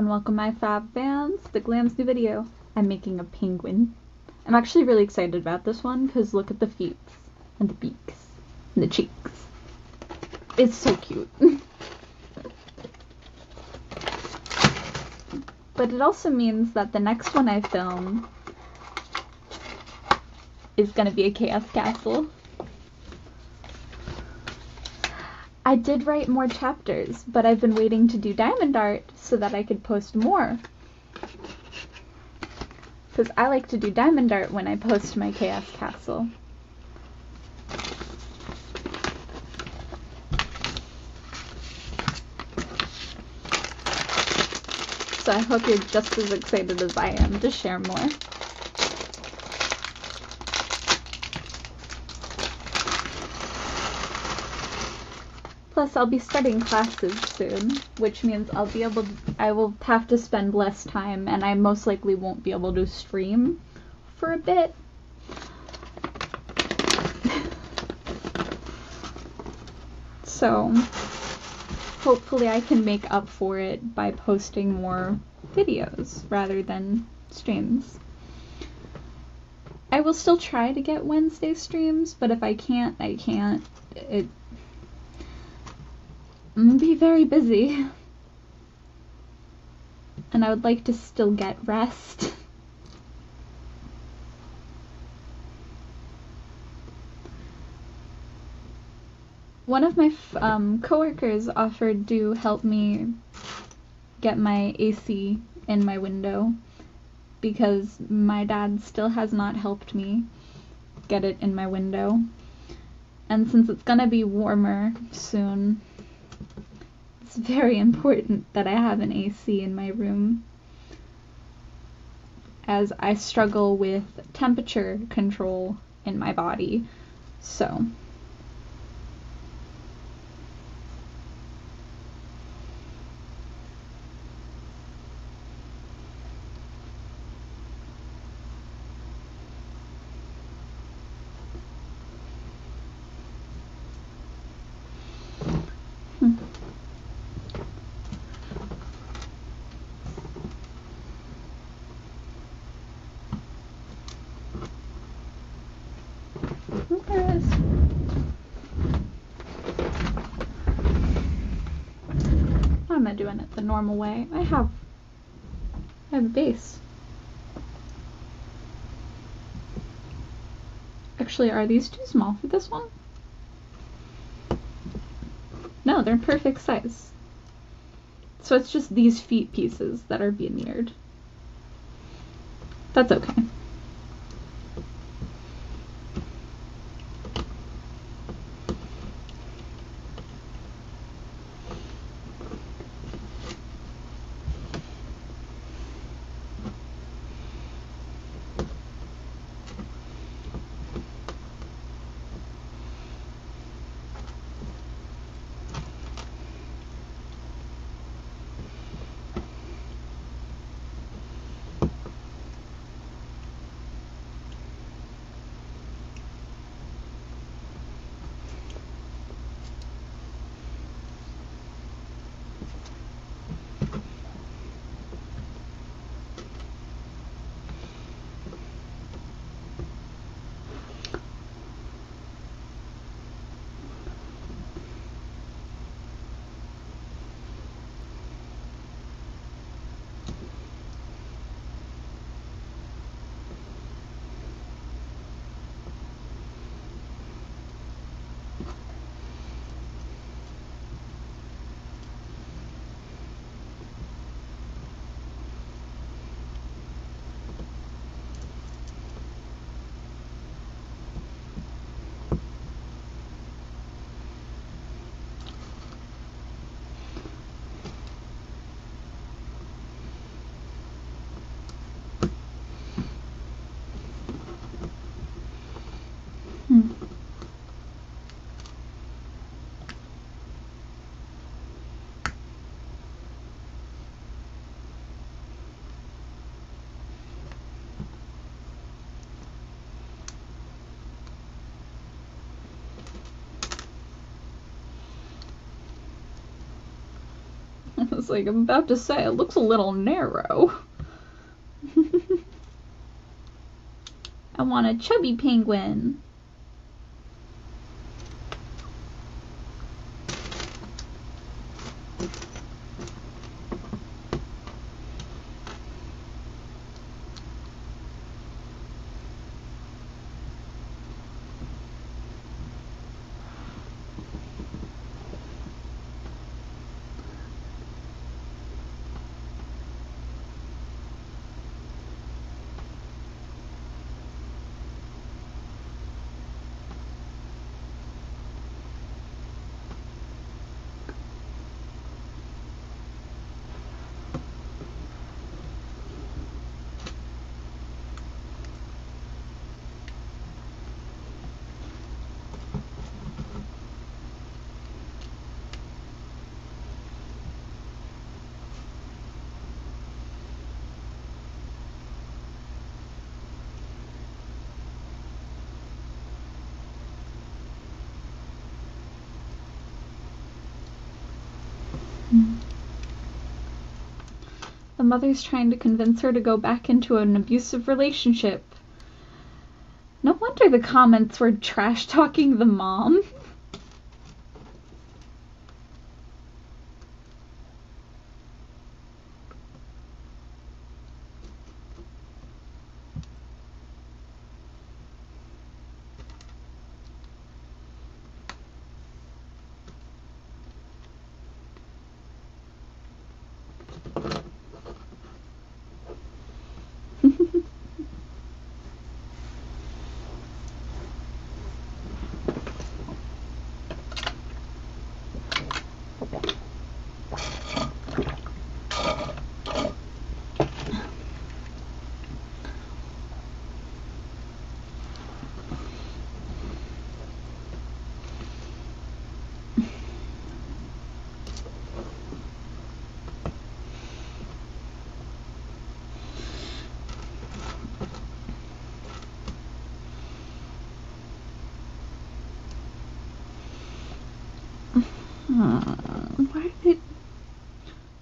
everyone, welcome my fab fans to the Glam's new video. I'm making a penguin. I'm actually really excited about this one because look at the feet and the beaks and the cheeks. It's so cute. But it also means that the next one I film is gonna be a chaos castle. I did write more chapters, but I've been waiting to do diamond art so that I could post more. Because I like to do diamond art when I post my chaos castle. So I hope you're just as excited as I am to share more. Plus, I'll be starting classes soon, which means I will have to spend less time, and I most likely won't be able to stream for a bit. So, hopefully I can make up for it by posting more videos rather than streams. I will still try to get Wednesday streams, but if I can't, I can't. I'm gonna be very busy. And I would like to still get rest. One of my coworkers offered to help me get my AC in my window because my dad still has not helped me get it in my window. And since it's gonna be warmer soon, it's very important that I have an AC in my room, as I struggle with temperature control in my body. So why am I doing it the normal way? I have a base. Actually, are these too small for this one? No, they're perfect size. So it's just these feet pieces that are veneered. That's okay. was like, I'm about to say, it looks a little narrow. I want a chubby penguin. The mother's trying to convince her to go back into an abusive relationship. No wonder the comments were trash-talking the mom.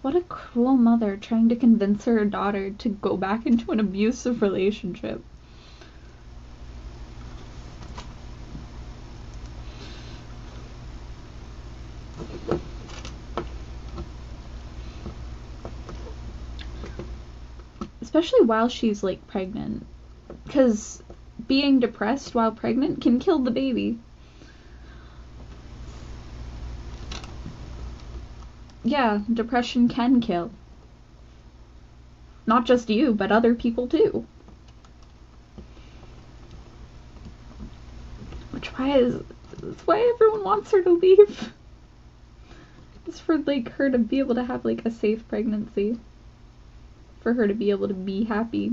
What a cruel mother trying to convince her daughter to go back into an abusive relationship. Especially while she's, like, pregnant. Because being depressed while pregnant can kill the baby. Yeah, depression can kill. Not just you, but other people too. That's why everyone wants her to leave. It's for, like, her to be able to have, like, a safe pregnancy. For her to be able to be happy.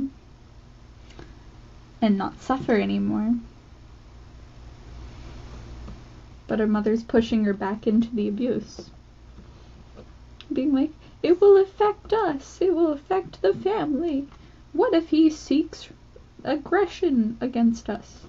And not suffer anymore. But her mother's pushing her back into the abuse. Being like, it will affect us, it will affect the family. What if he seeks aggression against us?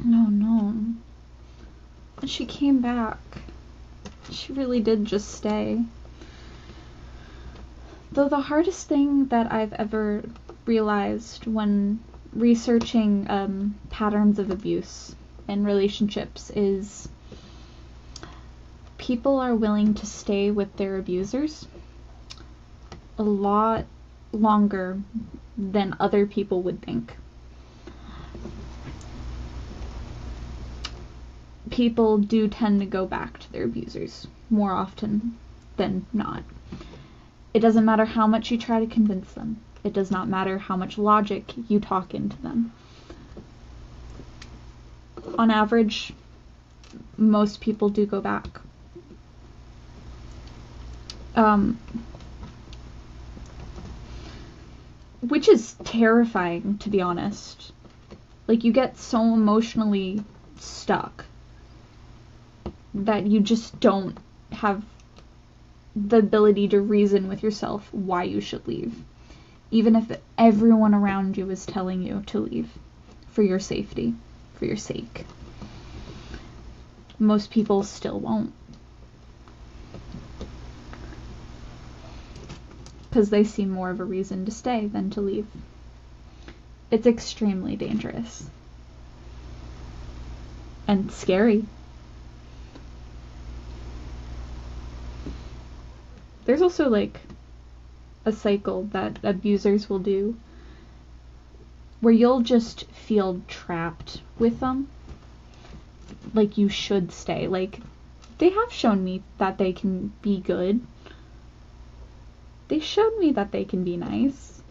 No. She came back. She really did just stay. Though the hardest thing that I've ever realized when researching patterns of abuse in relationships is people are willing to stay with their abusers a lot longer than other people would think. People do tend to go back to their abusers more often than not. It doesn't matter how much you try to convince them. It does not matter how much logic you talk into them. On average, most people do go back. Which is terrifying, to be honest. Like, you get so emotionally stuck that you just don't have the ability to reason with yourself why you should leave. Even if everyone around you is telling you to leave for your safety, for your sake. Most people still won't. Because they see more of a reason to stay than to leave. It's extremely dangerous. And scary. There's also, like, a cycle that abusers will do where you'll just feel trapped with them. Like, you should stay. Like, they have shown me that they can be good. They showed me that they can be nice.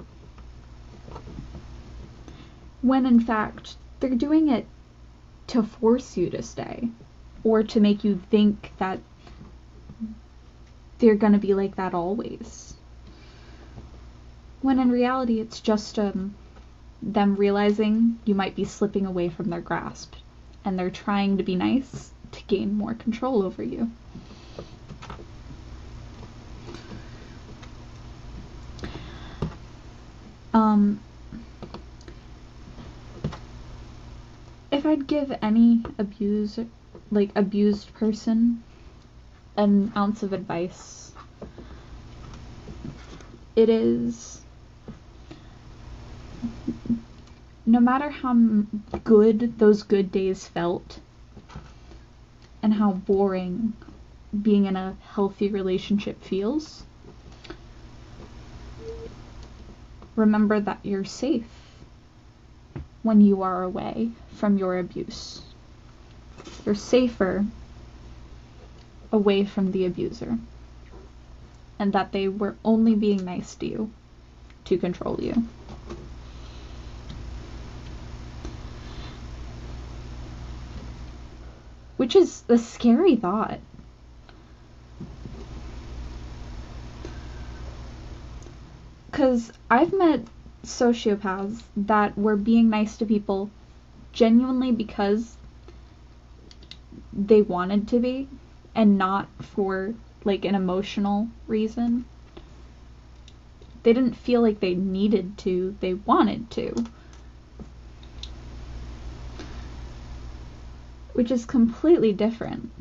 When in fact, they're doing it to force you to stay. Or to make you think that they're gonna be like that always. When in reality, it's just them realizing you might be slipping away from their grasp. And they're trying to be nice to gain more control over you. If I'd give any abused person an ounce of advice, it is, no matter how good those good days felt and how boring being in a healthy relationship feels, remember that you're safe when you are away from your abuse. You're safer away from the abuser. And that they were only being nice to you to control you. Which is a scary thought. Because I've met sociopaths that were being nice to people genuinely because they wanted to be, and not for, like, an emotional reason. They didn't feel like they needed to, they wanted to. Which is completely different.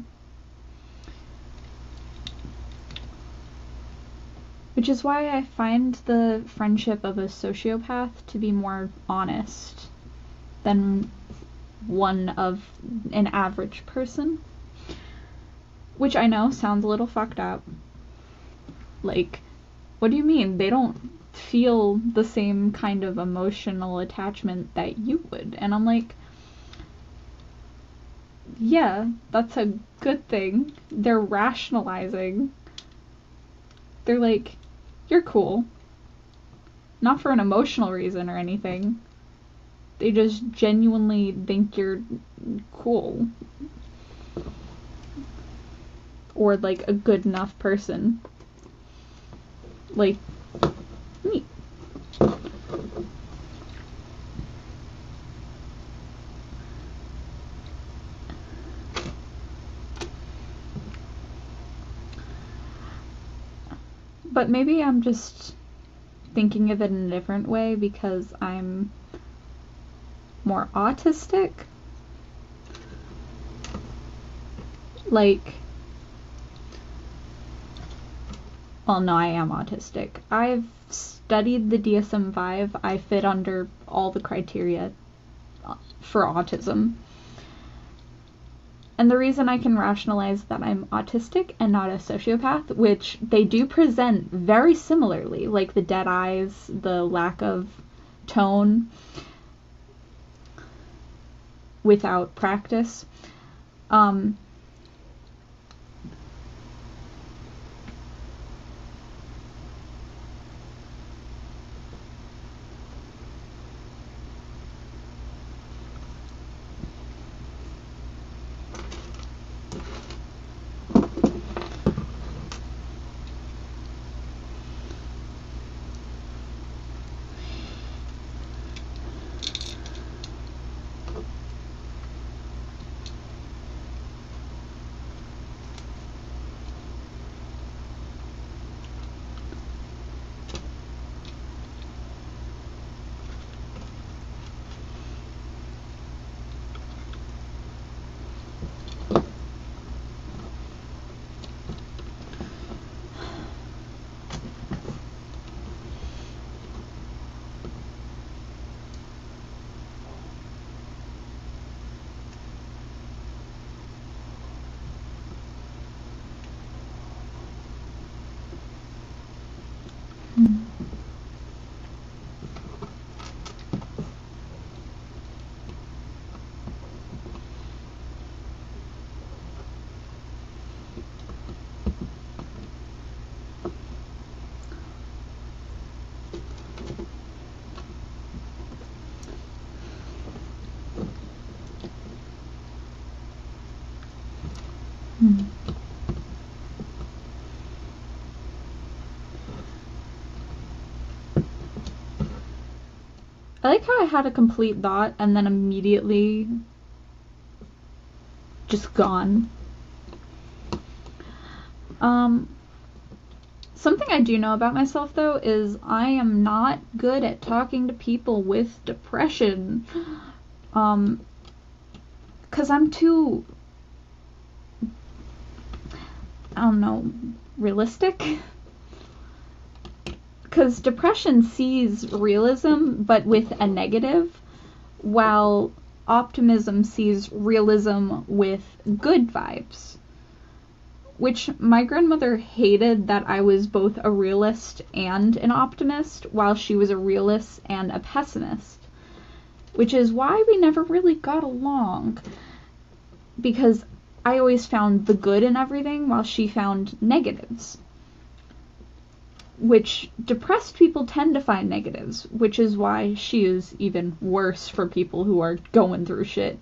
Which is why I find the friendship of a sociopath to be more honest than one of an average person. Which I know sounds a little fucked up. Like, what do you mean? They don't feel the same kind of emotional attachment that you would. And I'm like, yeah, that's a good thing. They're rationalizing. They're like, you're cool. Not for an emotional reason or anything. They just genuinely think you're cool. Or, like, a good enough person. Like, me. But maybe I'm just thinking of it in a different way because I'm more autistic. Like, well, no, I am autistic. I've studied the DSM-5. I fit under all the criteria for autism. And the reason I can rationalize that I'm autistic and not a sociopath, which they do present very similarly, like the dead eyes, the lack of tone without practice. I like how I had a complete thought and then immediately just gone. Something I do know about myself, though, is I am not good at talking to people with depression. 'Cause I'm too, I don't know, realistic? 'Cause depression sees realism, but with a negative, while optimism sees realism with good vibes. Which my grandmother hated that I was both a realist and an optimist, while she was a realist and a pessimist. Which is why we never really got along. Because I always found the good in everything, while she found negatives. Which depressed people tend to find negatives, which is why she is even worse for people who are going through shit.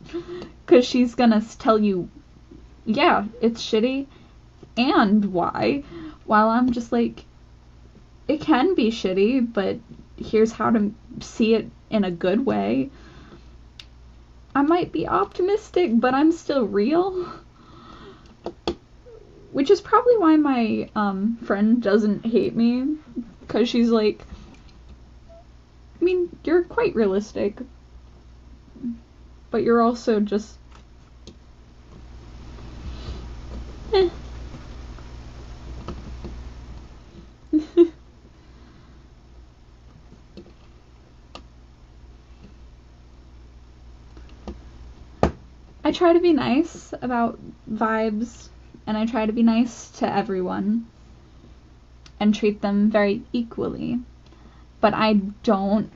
Because she's gonna tell you, yeah, it's shitty, and why, while I'm just like, it can be shitty, but here's how to see it in a good way. I might be optimistic, but I'm still real. Which is probably why my friend doesn't hate me, because she's like, I mean, you're quite realistic, but you're also just I try to be nice about vibes, and I try to be nice to everyone and treat them very equally. But I don't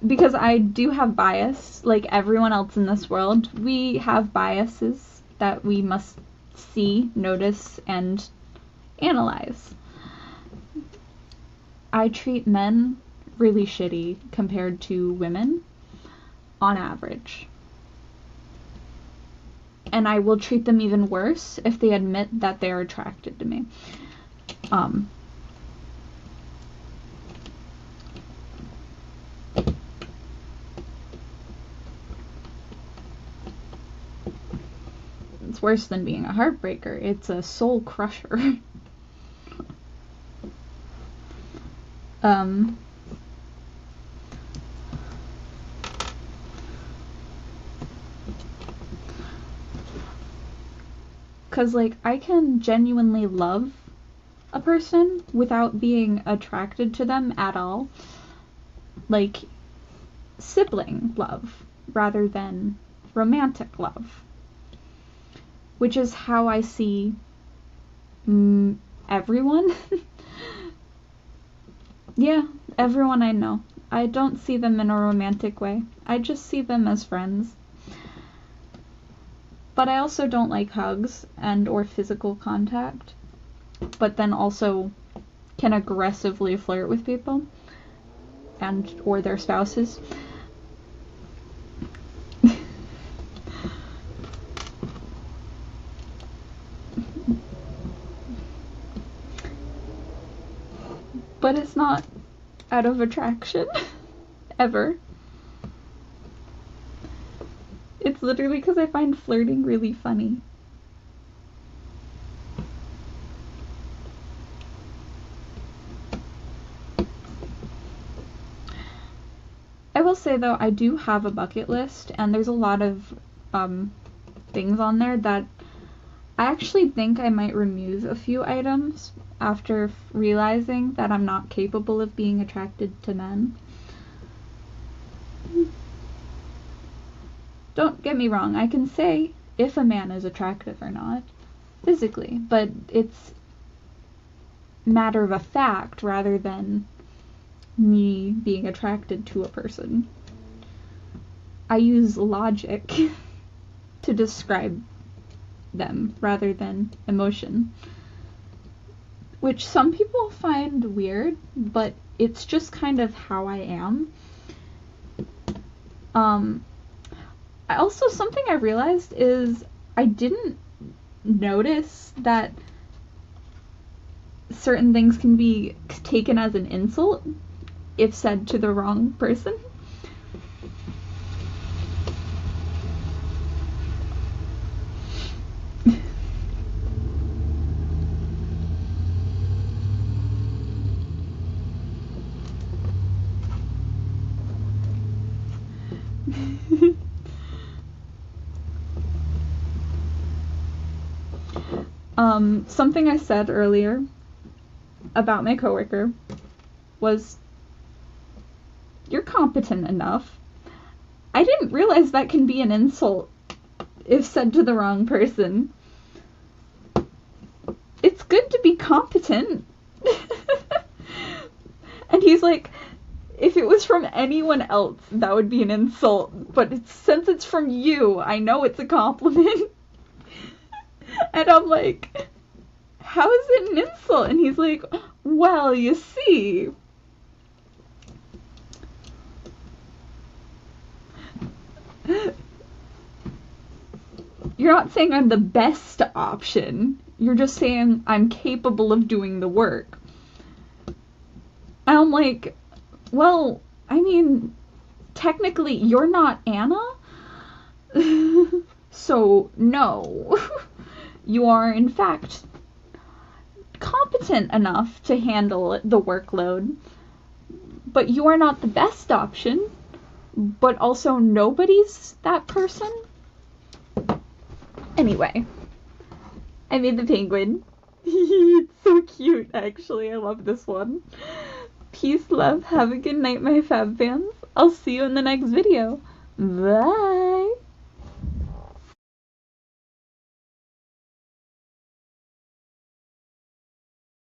because I do have bias, like everyone else in this world. We have biases that we must see, notice, and analyze. I treat men really shitty compared to women, on average. And I will treat them even worse if they admit that they're attracted to me. It's worse than being a heartbreaker. It's a soul crusher. Because, like, I can genuinely love a person without being attracted to them at all. Like, sibling love rather than romantic love. Which is how I see everyone. Yeah, everyone I know. I don't see them in a romantic way. I just see them as friends. But I also don't like hugs and or physical contact. But then also can aggressively flirt with people and or their spouses. But it's not out of attraction. Ever. It's literally because I find flirting really funny. I will say, though, I do have a bucket list, and there's a lot of things on there that I actually think I might remove a few items after realizing that I'm not capable of being attracted to men. Don't get me wrong, I can say if a man is attractive or not, physically, but it's matter of a fact rather than me being attracted to a person. I use logic to describe them rather than emotion. Which some people find weird, but it's just kind of how I am. Also, something I realized is I didn't notice that certain things can be taken as an insult. if said to the wrong person. Something I said earlier about my coworker was, you're competent enough. I didn't realize that can be an insult if said to the wrong person. It's good to be competent. And he's like, if it was from anyone else, that would be an insult. But since it's from you, I know it's a compliment. And I'm like, how is it an insult? And he's like, well, you see. You're not saying I'm the best option. You're just saying I'm capable of doing the work. And I'm like, well, I mean, technically you're not Anna. So, no. You are, in fact, competent enough to handle the workload, but you are not the best option, but also nobody's that person. Anyway, I made the penguin. It's so cute, actually. I love this one. Peace, love, have a good night, my fab fans. I'll see you in the next video. Bye!